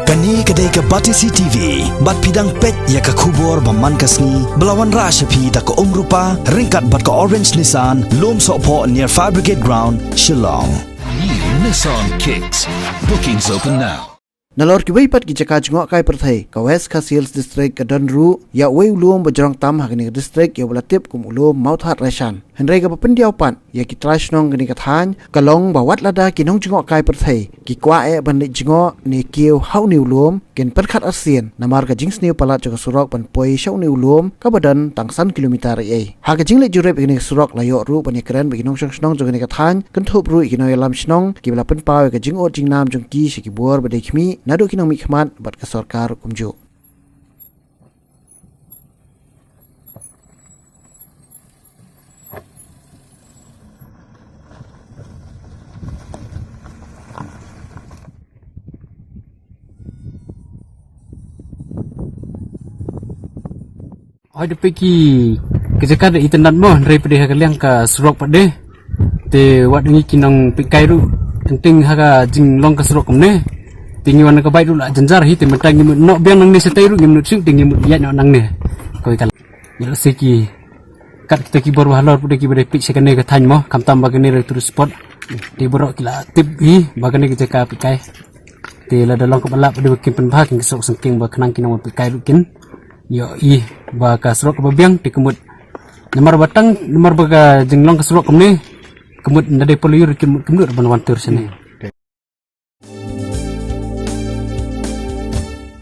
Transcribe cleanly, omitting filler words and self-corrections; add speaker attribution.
Speaker 1: Kani kedai ke Batisi TV, bat pidang pet ya ke kubur baman kasni, belawan rashapi da ke rupa, ringkat bat ke Orange Nissan, lom sokpo near Fire Brigade Ground, Shillong.
Speaker 2: New Nissan Kicks. Bookings open now.
Speaker 3: Nalor ki weipat ki jaka jngok kai perthai ka West Khasiels district ka Donru ya wei ulum bajrang tam hakni district ya belatip kum ulum mauthat rashan henry ka pendiau pan ya ki trashnong gni ka than kalong bawat lada ki nong jngok kai perthai ki kwa e ban jngok ni kiu hau ni ulum ken perkhat asien namar ka jings ni palat ka surok pan poi shau ni ulum ka badan tangsan kilometer e ha ka jingle jurep gni surok layo ru pan kren bi nong snong jong ni ka than kan thup ru ki no lam snong ki bela pen paw ka jing ot jing nam jong ki shi ki bor ba khmi nadu kinong mi khmat bat ka sarkar kumju
Speaker 4: Ada pergi kejakan ada internet mo daripada kalian ke surok pade te wat ni kinang pikai ru penting haga jing long ke surok komne tingi wana ka bai ru la janjar hi te mentang ni no biang nang ni setai ru ngim sing tingi ya nang ne koi kal ya seki kat kita ki bor halor pade ki bade pik sekane ka than mo kam tam bagane re tur spot di borok kila tip hi bagane kejaka pikai te la dalong ka balap pade kin pen bhak kin sok sengking ba khnang kinang pikai ru kin yo i ba kasrok babiang di kemut nomor batang nomor baga jenglong kasrok kemni kemut ndade polio kemut ban wantur sini